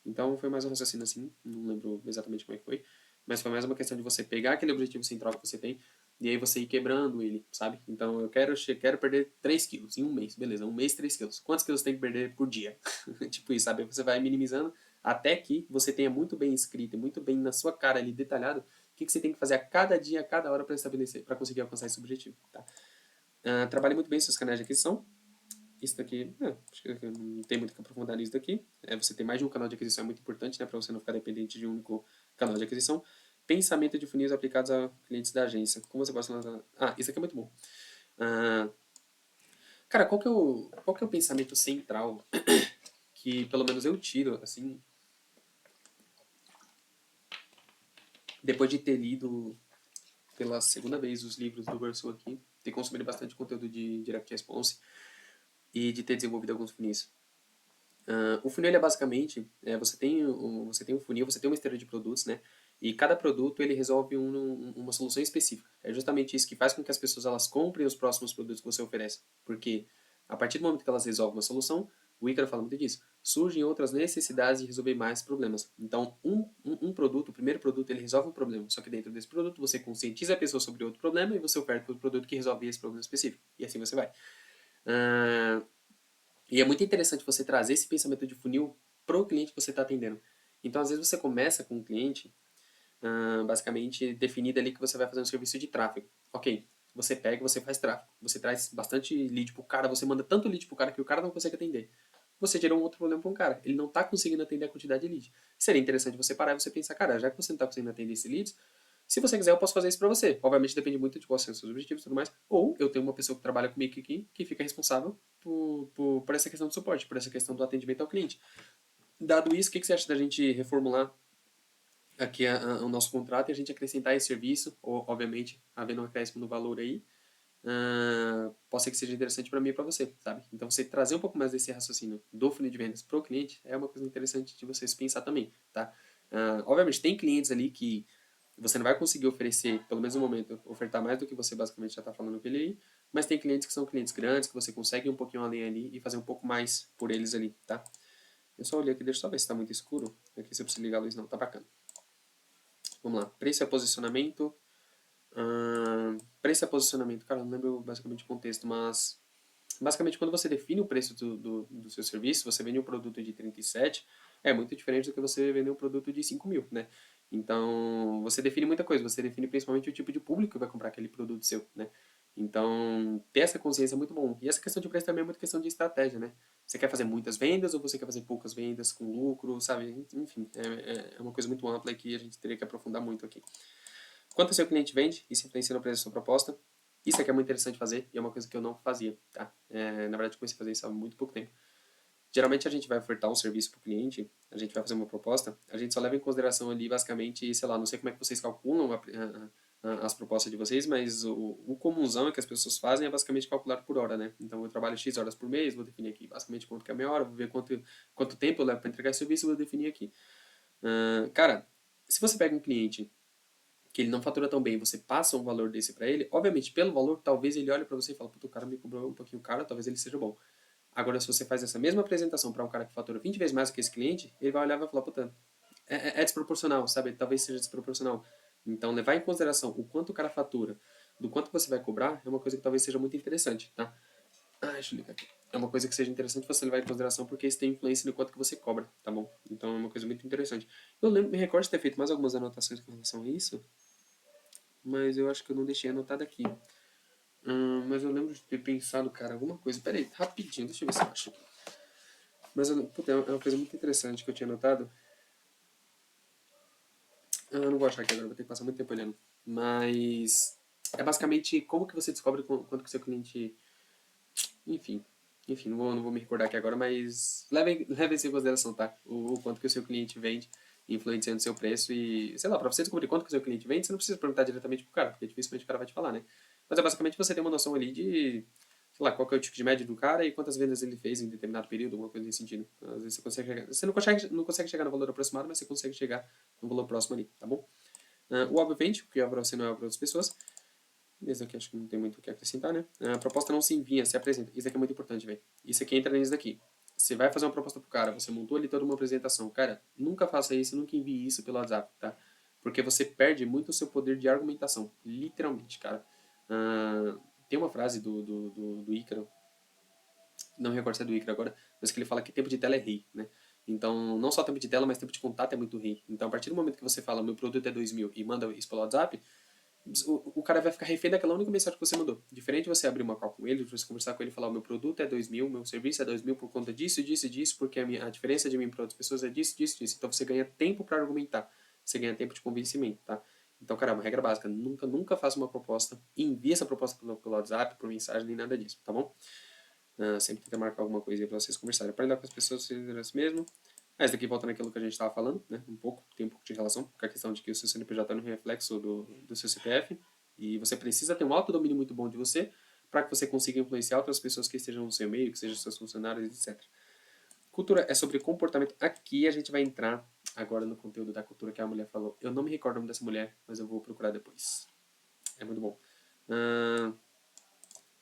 Então foi mais um raciocínio assim, não lembro exatamente como é que foi, mas foi mais uma questão de você pegar aquele objetivo central que você tem e aí você ir quebrando ele, sabe? Então eu quero perder 3 quilos em um mês, beleza, um mês 3 quilos. Quantos quilos tem que perder por dia? Tipo isso, sabe? Você vai minimizando até que você tenha muito bem escrito e muito bem na sua cara ali detalhado o que você tem que fazer a cada dia, a cada hora para estabelecer, para conseguir alcançar esse objetivo, tá? Trabalhe muito bem seus canais de aquisição. Isso daqui, acho que não tem muito o que aprofundar nisso daqui. Você ter mais de um canal de aquisição é muito importante, né, para você não ficar dependente de um único canal de aquisição. Pensamento de funis aplicados a clientes da agência. Como você pode falar? Isso aqui é muito bom. Ah, cara, qual que é o pensamento central que pelo menos eu tiro, assim, depois de ter lido pela segunda vez os livros do Verso aqui, ter consumido bastante conteúdo de Direct Response e de ter desenvolvido alguns funis. O funil ele é basicamente, você tem um funil, você tem uma esteira de produtos, né? E cada produto ele resolve uma solução específica. É justamente isso que faz com que as pessoas elas comprem os próximos produtos que você oferece. Porque a partir do momento que elas resolvem uma solução, o Ícaro fala muito disso, surgem outras necessidades de resolver mais problemas. Então, um produto, o primeiro produto, ele resolve um problema. Só que dentro desse produto, você conscientiza a pessoa sobre outro problema e você oferta outro produto que resolve esse problema específico. E assim você vai. Uh, e é muito interessante você trazer esse pensamento de funil para o cliente que você está atendendo. Então, às vezes, você começa com um cliente, basicamente, definido ali que você vai fazer um serviço de tráfego. Ok, você pega, você faz tráfego. Você traz bastante lead para o cara, você manda tanto lead para o cara que o cara não consegue atender. Você gerou um outro problema para um cara. Ele não está conseguindo atender a quantidade de lead. Seria interessante você parar e você pensar, cara, já que você não está conseguindo atender esse leads, se você quiser, eu posso fazer isso para você. Obviamente depende muito de quais são os seus objetivos e tudo mais. Ou eu tenho uma pessoa que trabalha comigo aqui que fica responsável por essa questão do suporte, por essa questão do atendimento ao cliente. Dado isso, o que você acha da gente reformular aqui o nosso contrato e a gente acrescentar esse serviço, ou, obviamente, havendo um acréscimo no valor aí, pode ser que seja interessante para mim e para você, sabe? Então, você trazer um pouco mais desse raciocínio do funil de vendas para o cliente é uma coisa interessante de vocês pensar também, tá? Obviamente, tem clientes ali que você não vai conseguir oferecer, pelo menos no momento, ofertar mais do que você basicamente já está falando com ele aí, mas tem clientes que são clientes grandes, que você consegue ir um pouquinho além ali e fazer um pouco mais por eles ali, tá? Eu só olhei aqui, deixa eu só ver se está muito escuro. Aqui se eu preciso ligar a luz, não, tá bacana. Vamos lá, preço e posicionamento. Preço e posicionamento, cara, eu não lembro basicamente o contexto, mas basicamente quando você define o preço do seu serviço, você vende um produto de 37, é muito diferente do que você vender um produto de 5 mil, né? Então, você define muita coisa, você define principalmente o tipo de público que vai comprar aquele produto seu, né? Então, ter essa consciência é muito bom. E essa questão de preço também é muito questão de estratégia, né? Você quer fazer muitas vendas ou você quer fazer poucas vendas com lucro, sabe? Enfim, é uma coisa muito ampla que a gente teria que aprofundar muito aqui. Quanto o seu cliente vende, isso influencia no preço da sua proposta. Isso aqui é muito interessante fazer e é uma coisa que eu não fazia, tá? Na verdade, eu comecei a fazer isso há muito pouco tempo. Geralmente a gente vai ofertar um serviço para o cliente, a gente vai fazer uma proposta, a gente só leva em consideração ali basicamente, sei lá, não sei como é que vocês calculam as propostas de vocês, mas o comunzão é que as pessoas fazem é basicamente calcular por hora, né? Então eu trabalho X horas por mês, vou definir aqui basicamente quanto que é a minha hora, vou ver quanto tempo eu levo para entregar esse serviço, vou definir aqui. Cara, se você pega um cliente que ele não fatura tão bem, você passa um valor desse para ele, obviamente, pelo valor, talvez ele olhe para você e fale, puta, o cara me cobrou um pouquinho caro, talvez ele seja bom. Agora, se você faz essa mesma apresentação para um cara que fatura 20 vezes mais do que esse cliente, ele vai olhar e vai falar, puta, é desproporcional, sabe? Talvez seja desproporcional. Então, levar em consideração o quanto o cara fatura, do quanto você vai cobrar, é uma coisa que talvez seja muito interessante, tá? Deixa eu ligar aqui. É uma coisa que seja interessante você levar em consideração porque isso tem influência no quanto que você cobra, tá bom? Então, é uma coisa muito interessante. Eu lembro, me recordo de ter feito mais algumas anotações com relação a isso, mas eu acho que eu não deixei anotado aqui. Mas eu lembro de ter pensado, cara, alguma coisa. Pera aí, rapidinho, deixa eu ver se eu acho aqui. Mas, puta, é uma coisa muito interessante que eu tinha anotado. Eu não vou achar aqui agora, vou ter que passar muito tempo olhando. Mas é basicamente como que você descobre quanto que o seu cliente... Enfim, não vou me recordar aqui agora, mas leve isso em consideração, tá? O quanto que o seu cliente vende, influenciando o seu preço e, sei lá, pra você descobrir quanto que o seu cliente vende, você não precisa perguntar diretamente pro cara, porque dificilmente o cara vai te falar, né? Mas é basicamente você ter uma noção ali de, sei lá, qual que é o tipo de média do cara e quantas vendas ele fez em determinado período, alguma coisa nesse sentido. Às vezes você consegue chegar, você não consegue chegar no valor aproximado, mas você consegue chegar no valor próximo ali, tá bom? O óbvio vende, porque é para você não é para outras pessoas. Esse aqui acho que não tem muito o que acrescentar, né? A proposta não se envia, se apresenta. Isso aqui é muito importante, velho. Isso aqui entra nisso daqui. Você vai fazer uma proposta pro cara, você montou ali toda uma apresentação. Cara, nunca faça isso, nunca envie isso pelo WhatsApp, tá? Porque você perde muito o seu poder de argumentação. Literalmente, cara. Tem uma frase do Ícaro, não me recordo se é do Ícaro agora, mas que ele fala que tempo de tela é rei, né? Então, não só tempo de tela, mas tempo de contato é muito rei. Então, a partir do momento que você fala, meu produto é 2.000 e manda isso pelo WhatsApp, o cara vai ficar refém daquela única mensagem que você mandou. Diferente de você abrir uma call com ele, você conversar com ele e falar, o meu produto é 2.000, meu serviço é 2.000 por conta disso, disso e disso, porque a diferença de mim para outras pessoas é disso, disso, disso. Então você ganha tempo para argumentar, você ganha tempo de convencimento, tá? Então, cara, uma regra básica, nunca faça uma proposta, envie essa proposta pelo WhatsApp, por mensagem, nem nada disso, tá bom? Sempre tenta marcar alguma coisinha para vocês conversarem. Para lidar com as pessoas, vocês assim mesmo. Isso daqui volta naquilo que a gente estava falando, né? Tem um pouco de relação com a questão de que o seu CNPJ é um reflexo do seu CPF e você precisa ter um autodomínio muito bom de você para que você consiga influenciar outras pessoas que estejam no seu meio, que sejam seus funcionários, etc. Cultura é sobre comportamento. Aqui a gente vai entrar agora no conteúdo da cultura que a mulher falou. Eu não me recordo o nome dessa mulher, mas eu vou procurar depois. É muito bom.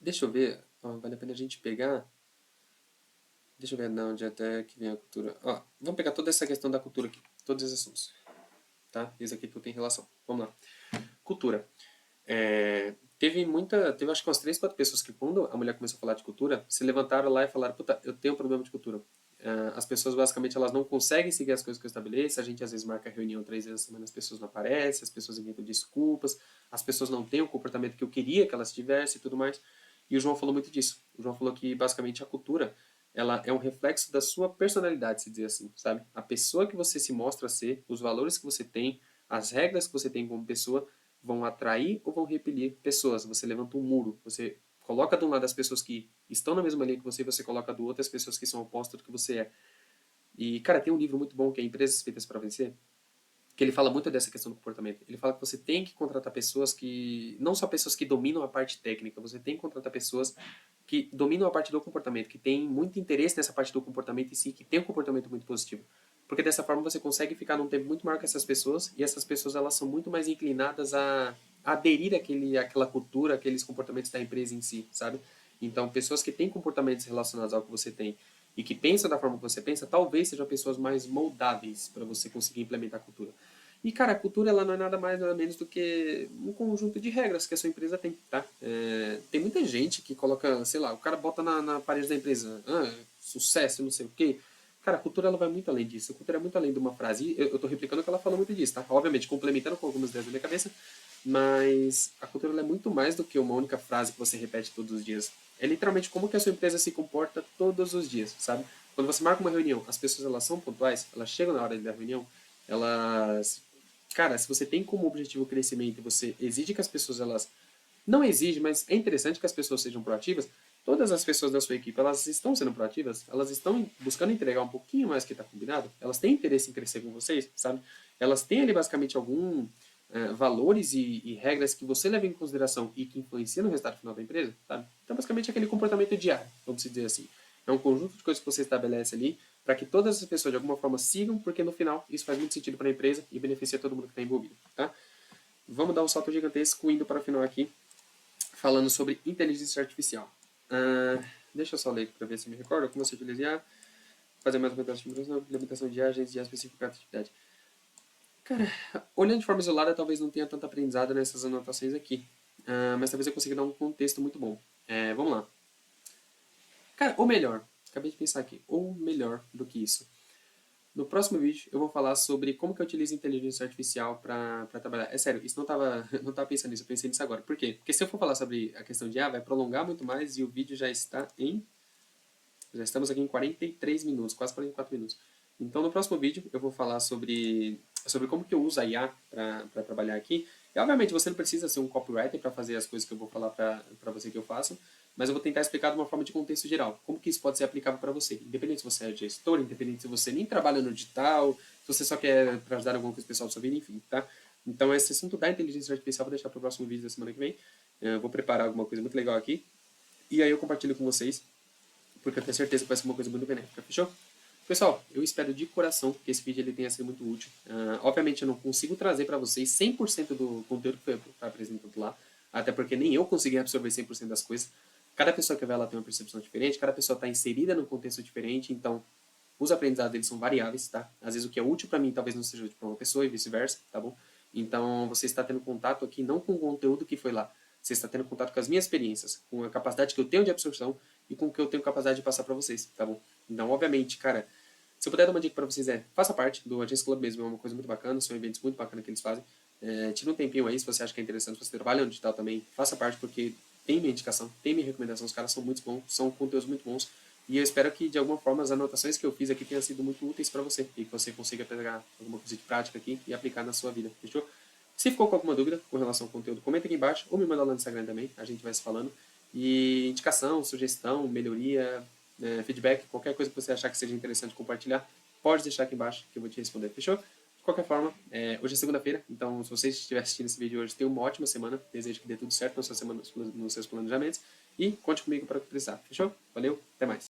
Deixa eu ver. Vale a pena a gente pegar. Deixa eu ver onde até que vem a cultura. Vamos pegar toda essa questão da cultura aqui. Todos esses assuntos. Tá? Isso aqui tudo tem relação. Vamos lá. Cultura. Teve acho que umas 3, 4 pessoas que quando a mulher começou a falar de cultura, se levantaram lá e falaram, puta, eu tenho um problema de cultura. As pessoas basicamente elas não conseguem seguir as coisas que eu estabeleço, a gente às vezes marca reunião 3 vezes a semana, as pessoas não aparecem, as pessoas inventam desculpas, as pessoas não têm o comportamento que eu queria que elas tivessem e tudo mais. E o João falou muito disso. O João falou que basicamente a cultura ela é um reflexo da sua personalidade, se dizer assim, sabe? A pessoa que você se mostra ser, os valores que você tem, as regras que você tem como pessoa, vão atrair ou vão repelir pessoas. Você levanta um muro, você coloca de um lado as pessoas que estão na mesma linha que você e você coloca do outro as pessoas que são opostas do que você é. E, cara, tem um livro muito bom que é Empresas Feitas para Vencer, que ele fala muito dessa questão do comportamento. Ele fala que você tem que contratar pessoas que, não só pessoas que dominam a parte técnica, você tem que contratar pessoas que dominam a parte do comportamento, que têm muito interesse nessa parte do comportamento em si, que tem um comportamento muito positivo. Porque dessa forma você consegue ficar num tempo muito maior com essas pessoas e essas pessoas elas são muito mais inclinadas a aderir àquela cultura, aqueles comportamentos da empresa em si, sabe? Então, pessoas que têm comportamentos relacionados ao que você tem e que pensam da forma que você pensa, talvez sejam pessoas mais moldáveis para você conseguir implementar a cultura. E, cara, a cultura ela não é nada mais nada menos do que um conjunto de regras que a sua empresa tem, tá? Tem muita gente que coloca, sei lá, o cara bota na parede da empresa, sucesso, não sei o quê. Cara, a cultura ela vai muito além disso. A cultura é muito além de uma frase. E eu tô replicando o que ela falou muito disso, tá? Obviamente, complementando com algumas ideias da minha cabeça, mas a cultura ela é muito mais do que uma única frase que você repete todos os dias. É literalmente como que a sua empresa se comporta todos os dias, sabe? Quando você marca uma reunião, as pessoas elas são pontuais, elas chegam na hora da reunião, elas cara, se você tem como objetivo o crescimento e você exige que as pessoas elas não exige, mas é interessante que as pessoas sejam proativas. Todas as pessoas da sua equipe, elas estão sendo proativas, elas estão buscando entregar um pouquinho mais que está combinado, elas têm interesse em crescer com vocês, sabe? Elas têm ali basicamente algum valores e regras que você leva em consideração e que influenciam no resultado final da empresa, sabe? Então, basicamente, aquele comportamento diário, vamos dizer assim. É um conjunto de coisas que você estabelece ali para que todas as pessoas, de alguma forma, sigam, porque no final isso faz muito sentido para a empresa e beneficia todo mundo que está envolvido, tá? Vamos dar um salto gigantesco indo para o final aqui, falando sobre inteligência artificial. Deixa eu só ler para ver se me recordo como você utiliza fazer mais uma implementação de agentes de específica atividade. Cara, olhando de forma isolada, talvez não tenha tanto aprendizado nessas anotações aqui, mas talvez eu consiga dar um contexto muito bom. Vamos lá. Cara, ou melhor, acabei de pensar aqui, ou melhor do que isso. No próximo vídeo eu vou falar sobre como que eu utilizo inteligência artificial para trabalhar. É sério, isso não tava pensando nisso, eu pensei nisso agora. Por quê? Porque se eu for falar sobre a questão de IA, vai prolongar muito mais e o vídeo já estamos aqui em 43 minutos, quase 44 minutos. Então no próximo vídeo eu vou falar sobre como que eu uso a IA para trabalhar aqui. E obviamente você não precisa ser um copywriter para fazer as coisas que eu vou falar para você que eu faço, mas eu vou tentar explicar de uma forma de contexto geral. Como que isso pode ser aplicável para você. Independente se você é gestor, independente se você nem trabalha no digital, se você só quer para ajudar alguma coisa pessoal da sua vida, enfim, tá? Então esse assunto da inteligência artificial eu vou deixar para o próximo vídeo da semana que vem. Eu vou preparar alguma coisa muito legal aqui. E aí eu compartilho com vocês, porque eu tenho certeza que vai ser uma coisa muito benéfica, fechou? Pessoal, eu espero de coração que esse vídeo ele tenha sido muito útil. Obviamente eu não consigo trazer para vocês 100% do conteúdo que foi apresentado lá, até porque nem eu consegui absorver 100% das coisas. Cada pessoa que vê ela tem uma percepção diferente, cada pessoa está inserida num contexto diferente, então os aprendizados deles são variáveis, tá? Às vezes o que é útil para mim talvez não seja útil para uma pessoa e vice-versa, tá bom? Então você está tendo contato aqui não com o conteúdo que foi lá, você está tendo contato com as minhas experiências, com a capacidade que eu tenho de absorção e com o que eu tenho capacidade de passar para vocês, tá bom? Então, obviamente, cara, se eu puder dar uma dica para vocês faça parte do Agência Club mesmo, é uma coisa muito bacana, são eventos muito bacanas que eles fazem. Tira um tempinho aí, se você acha que é interessante, se você trabalha no digital também, faça parte, porque tem minha indicação, tem minha recomendação, os caras são muito bons, são conteúdos muito bons, e eu espero que, de alguma forma, as anotações que eu fiz aqui tenham sido muito úteis para você, e que você consiga pegar alguma coisa de prática aqui e aplicar na sua vida, fechou? Se ficou com alguma dúvida com relação ao conteúdo, comenta aqui embaixo, ou me manda lá no Instagram também, a gente vai se falando, e indicação, sugestão, melhoria, feedback, qualquer coisa que você achar que seja interessante compartilhar, pode deixar aqui embaixo que eu vou te responder, fechou? De qualquer forma, hoje é segunda-feira, então se você estiver assistindo esse vídeo hoje, tenha uma ótima semana. Desejo que dê tudo certo na sua semana, nos seus planejamentos. E conte comigo para o que precisar. Fechou? Valeu, até mais.